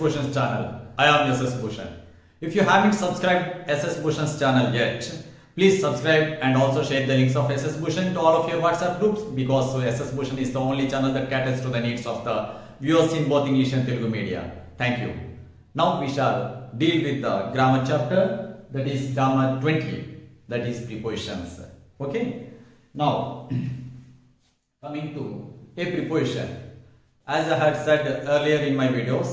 Bhushan's channel. I am SS Bhushan. If you haven't subscribed SS Bhushan's channel yet, please subscribe and also share the links of SS Bhushan to all of your WhatsApp groups, because SS Bhushan is the only channel that caters to the needs of the viewers in both English and Telugu media. Thank you. Now we shall deal with the grammar chapter, that is grammar 20, that is prepositions. Okay. Now coming to a preposition, as I had said earlier in my videos,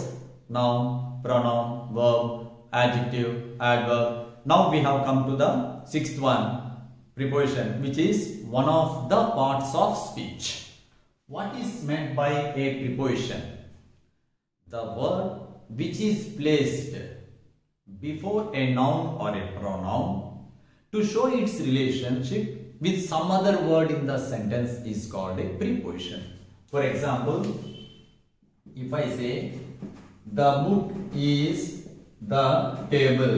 noun, pronoun, verb, adjective, adverb. Now we have come to the sixth one, preposition, which is one of the parts of speech. What is meant by a preposition? The word which is placed before a noun or a pronoun to show its relationship with some other word in the sentence is called a preposition. For example, if I say the book is the table,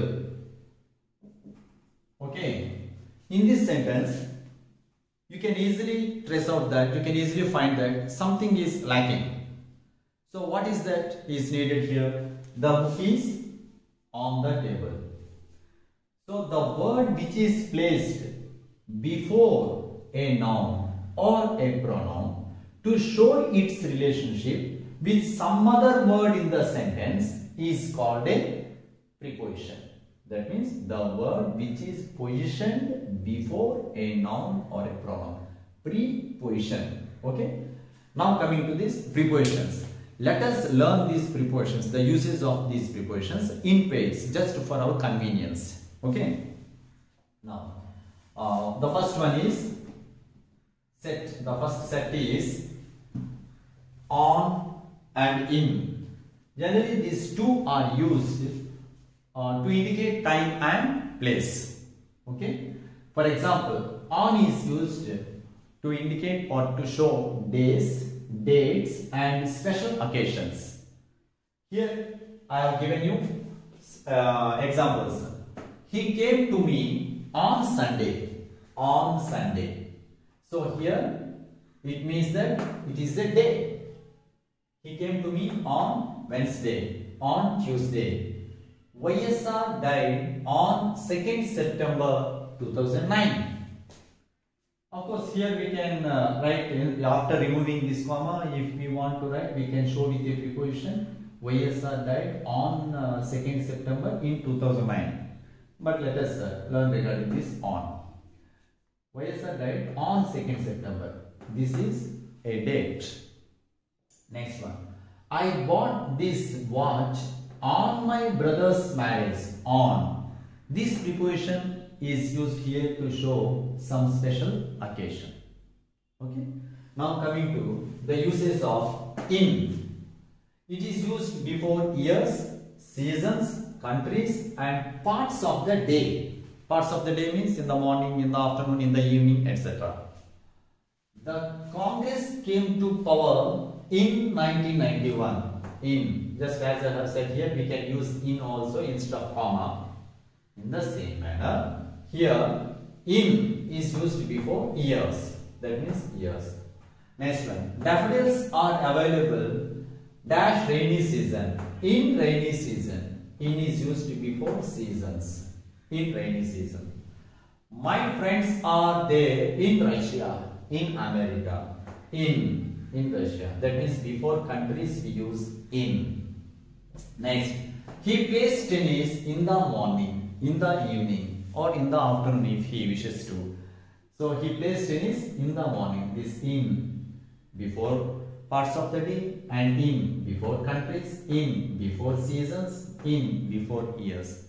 okay, in this sentence you can easily trace out that, you can easily find that something is lacking. So what is that is needed here? The book is on the table. So the word which is placed before a noun or a pronoun to show its relationship with some other word in the sentence is called a preposition. That means the word which is positioned before a noun or a pronoun. Preposition. Okay. Now coming to these prepositions. Let us learn these prepositions, the uses of these prepositions in pairs, just for our convenience. Okay. Now, the first one is set. The first set is on and in. Generally, these two are used to indicate time and place. Okay. For example, on is used to indicate or to show days, dates and special occasions. Here I have given you examples. He came to me on Sunday. On Sunday. So here it means that it is a day. He came to me on Wednesday. On Tuesday. YSR died on 2nd September 2009. Of course, here we can write after removing this comma. If we want to write, we can show with a preposition. YSR died on 2nd September in 2009. But let us learn regarding this on. YSR died on 2nd September. This is a date. Next one. I bought this watch on my brother's marriage. On. This preposition is used here to show some special occasion. Okay. Now coming to the uses of in. It is used before years, seasons, countries and parts of the day. Parts of the day means in the morning, in the afternoon, in the evening, etc. The Congress came to power in 1991. In, just as I have said here, we can use in also instead of comma. In the same manner, here in is used before years. That means years. Next one. Daffodils are available dash rainy season. In rainy season. In is used before seasons. In rainy season. My friends are there in Russia. In America. In Russia. That means before countries we use in. Next. He plays tennis in the morning, in the evening, or in the afternoon if he wishes to. So he plays tennis in the morning. This in before parts of the day, and in before countries, in before seasons, in before years.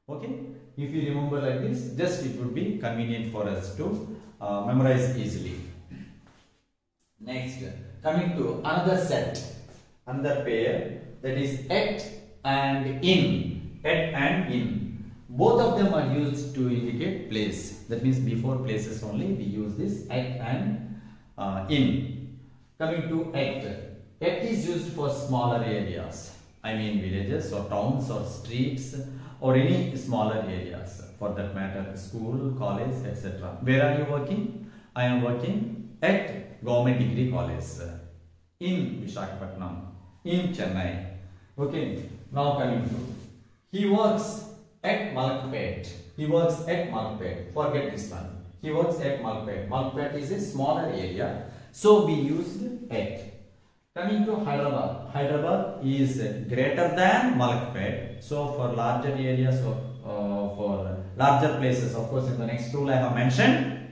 Okay. If you remember like this, just it would be convenient for us to memorize easily. Next, coming to another set, another pair, that is at and in. At and in. Both of them are used to indicate place. That means before places only we use this at and in. Coming to at. At is used for smaller areas. I mean villages or towns or streets or any smaller areas. For that matter, school, college, etc. Where are you working? I am working at Government Degree College in Visakhapatnam, in Chennai. Okay. Now coming to, he works at Malakpet. He works at Malakpet. Forget this one. He works at Malakpet. Malakpet is a smaller area, so we used at. Coming to Hyderabad. Hyderabad is greater than Malakpet. So for larger areas or for larger places, of course in the next rule I have mentioned,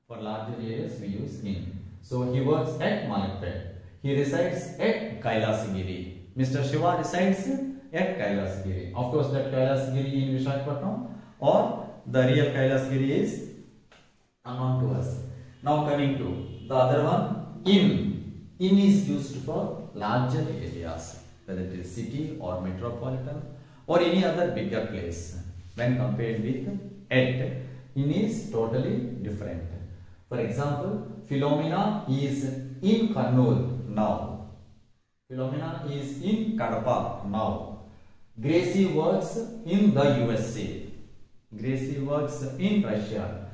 for larger areas we use in. So he works at Malakpet. He resides at Kailasagiri. Mr. Shiva resides at Kailasagiri. Of course that Kailasagiri in Visakhapatnam or the real Kailasagiri is unknown to us. Now coming to the other one, in. In is used for larger areas, whether it is city or metropolitan or any other bigger place. When compared with at, in is totally different. For example, Philomena is in Kannur now. Philomena is in Kadapa now. Gracie works in the USA. Gracie works in Russia.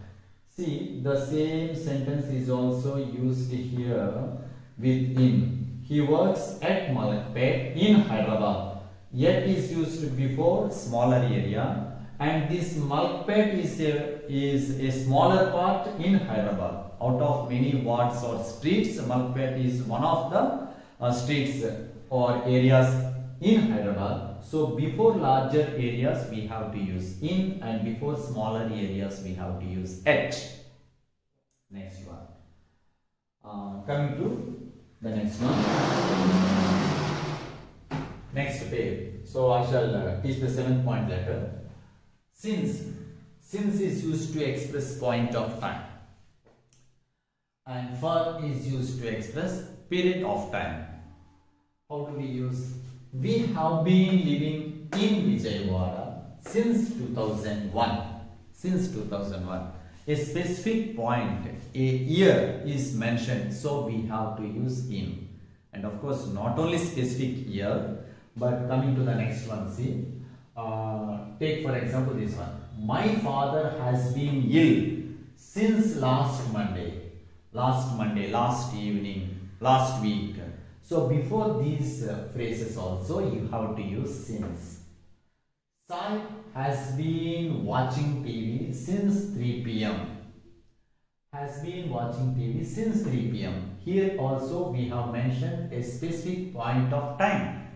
See, the same sentence is also used here with in. He works at Malakpet in Hyderabad. Yet is used before smaller area, and this Malakpet is a smaller part in Hyderabad. Out of many wards or streets, Malakpet is one of the streets or areas in Hyderabad. So before larger areas we have to use in, and before smaller areas we have to use at. Next one. Coming to the next one. Next page. So I shall teach the 7th point later. Since is used to express point of time, and for is used to express period of time. How do we use? We have been living in Vijayawada since 2001. Since 2001. A specific point, a year is mentioned, so we have to use in. And of course, not only specific year, but coming to the next one, see. Take for example this one. My father has been ill since last Monday, last evening, last week. So before these phrases also you have to use since. Sai has been watching TV since 3 p.m. Has been watching TV since 3 p.m. Here also we have mentioned a specific point of time.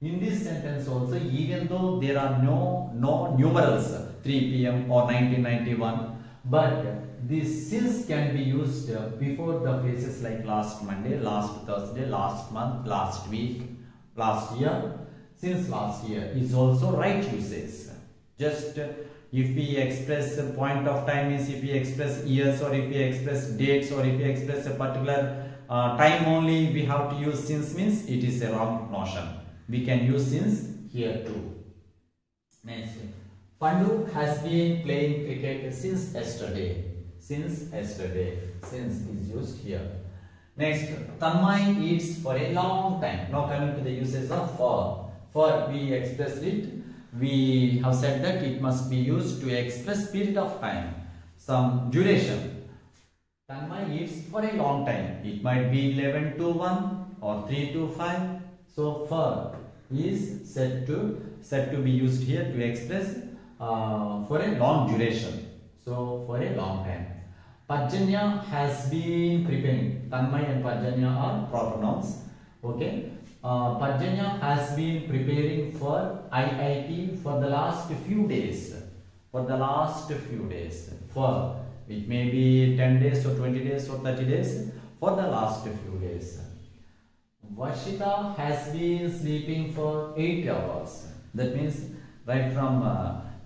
In this sentence also, even though there are no numerals 3 p.m. or 1991, but this since can be used before the phrases like last Monday, last Thursday, last month, last week, last year. Since last year is also right usage. Just if we express a point of time, means if we express years, or if we express dates, or if we express a particular time only, we have to use since, means it is a wrong notion. We can use since here too. Next, Pandu has been playing cricket since yesterday. Since yesterday. Since is used here. Next, Tanmay eats for a long time. Now coming to the uses of for. For we expressed it, we have said that it must be used to express period of time, some duration. Tanmay eats for a long time. It might be 11 to 1 or 3 to 5. So for is said to be used here to express for a long duration. So for a long time. Parjanya has been preparing. Tanmay and Parjanya are proper nouns. Okay. Parjanya has been preparing for IIT for the last few days. For the last few days. For it may be 10 days or 20 days or 30 days. For the last few days. Varshita has been sleeping for 8 hours. That means right from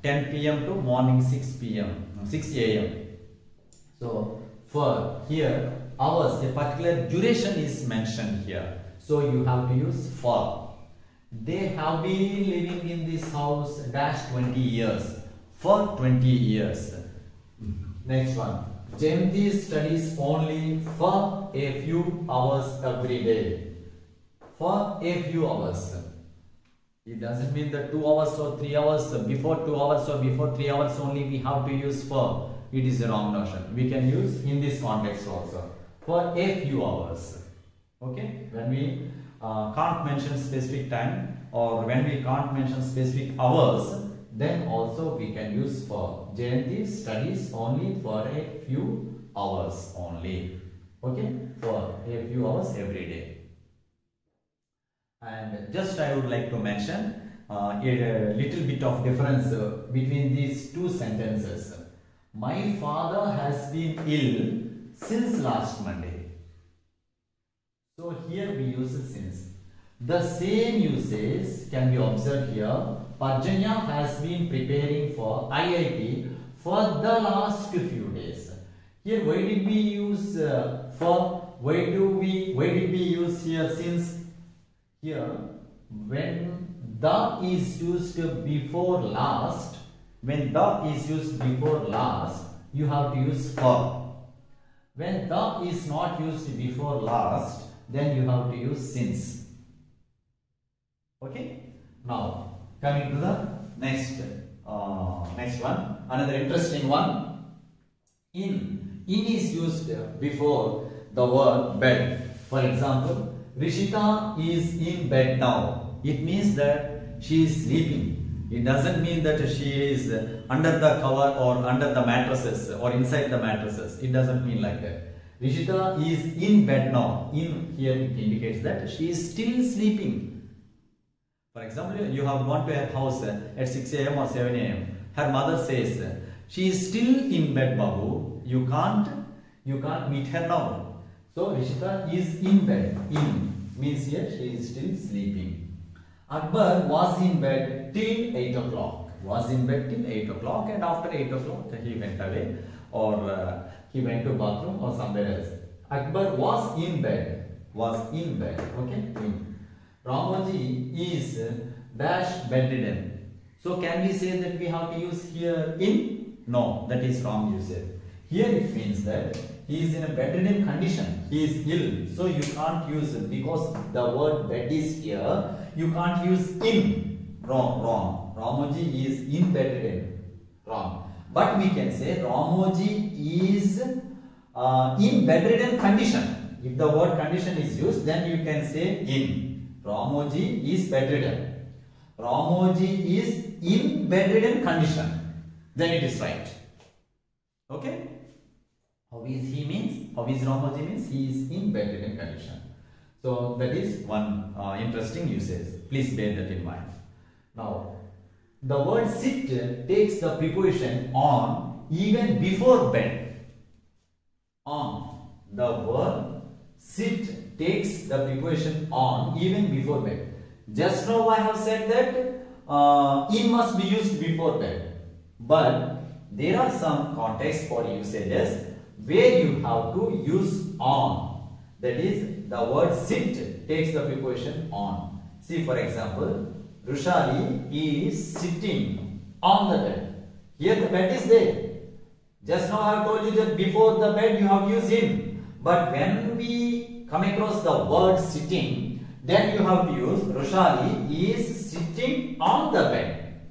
10 p.m. to morning 6 a.m. So for here hours, a particular duration is mentioned here. So you have to use for. They have been living in this house dash 20 years. For 20 years. Next one. Jayanti studies only for a few hours every day. For a few hours. It doesn't mean that 2 hours or 3 hours. Before 2 hours or before 3 hours only we have to use for. It is a wrong notion. We can use in this context also. For a few hours. Okay, when we can't mention specific time, or when we can't mention specific hours, then also we can use for. Jayanti studies only for a few hours only. Okay, for a few hours every day. And just I would like to mention a little bit of difference between these two sentences. My father has been ill since last Monday. So here we use since. The same usage can be observed here. Parjanya has been preparing for IIT for the last few days. Here why did we use for? Why did we use here since? Here when the is used before last, when the is used before last, you have to use for. When the is not used before last, then you have to use since. Okay. Now coming to the next one, another interesting one. In is used before the word bed. For example, Rishita is in bed now. It means that she is sleeping. It doesn't mean that she is under the cover or under the mattresses or inside the mattresses. It doesn't mean like that. Rishita is in bed now. In here it indicates that she is still sleeping. For example, you have gone to her house at 6 a.m. or 7 a.m. Her mother says, she is still in bed, Babu. You can't meet her now. So Rishita is in bed. In means here she is still sleeping. Akbar was in bed till 8 o'clock. Was in bed till 8 o'clock, and after 8 o'clock he went away, or he went to bathroom or somewhere else. Akbar was in bed. Was in bed. Okay. In. Ramoji is dash bedridden. So can we say that we have to use here in? No, that is wrong usage. Here it means that he is in a bedridden condition. He is ill. So you can't use it because the word bed is here. You can't use in. Wrong. Ramoji is in bedridden. Wrong. But we can say Ramoji is in bedridden condition. If the word condition is used, then you can say in. Ramoji is bedridden. Ramoji is in bedridden condition. Then it is right. Okay? How is he means? How is Ramoji means? He is in bedridden condition. So that is one interesting usage. Please bear that in mind. Now, the word sit takes the preposition on even before bed. On. The word sit takes the preposition on even before bed. Just now I have said that in must be used before bed. But there are some contexts for usages where you have to use on. That is, the word sit takes the preposition on. See, for example, Rushali is sitting on the bed. Here the bed is there. Just now I have told you that before the bed you have to use in. But when we come across the word sitting, then you have to use Roshali is sitting on the bed.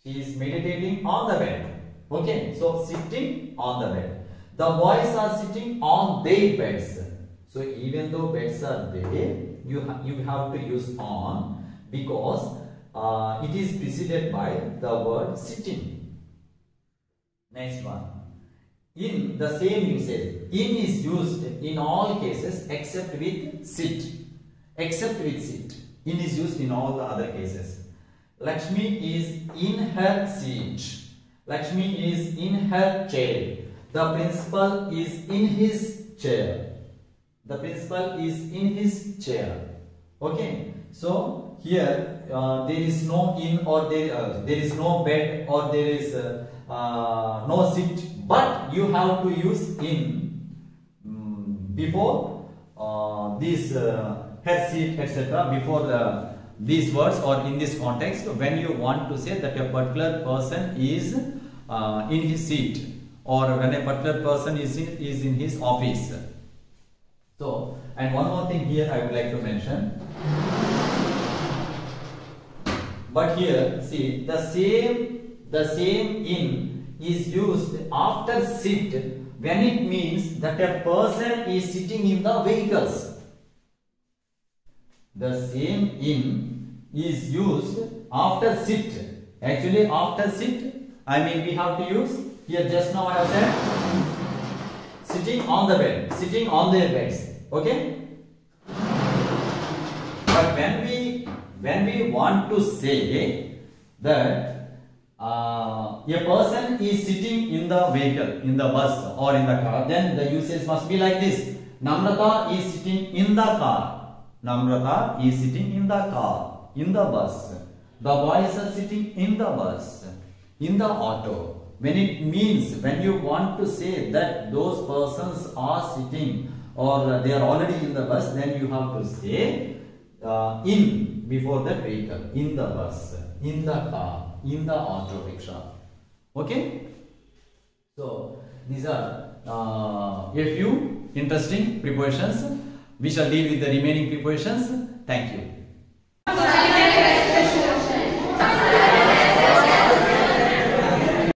She is meditating on the bed. Okay, so sitting on the bed. The boys are sitting on their beds. So even though beds are there, you have to use on because it is preceded by the word sitting. Next one. In the same usage, in is used in all cases except with sit. Except with sit. In is used in all the other cases. Lakshmi is in her seat. Lakshmi is in her chair. The principal is in his chair. The principal is in his chair. Okay. So here there is no in or there is no bed or there is no sit. But you have to use in before this her seat, etc. before these words or in this context when you want to say that a particular person is in his seat or when a particular person is in his office. So, and one more thing here I would like to mention. But here, see, the same in is used after sit when it means that a person is sitting in the vehicles. The same in is used after sit. Actually, after sit, I mean we have to use here. Just now I have said sitting on the bed, sitting on their beds. Okay. But when we want to say that a person is sitting in the vehicle, in the bus or in the car, then the usage must be like this. Namrata is sitting in the car. Namrata is sitting in the car, in the bus. The boys are sitting in the bus, in the auto. When it means, when you want to say that those persons are sitting or they are already in the bus, then you have to say in before the vehicle, in the bus, in the car, in the auto rickshaw. Okay. So these are a few interesting prepositions. We shall deal with the remaining prepositions. Thank you.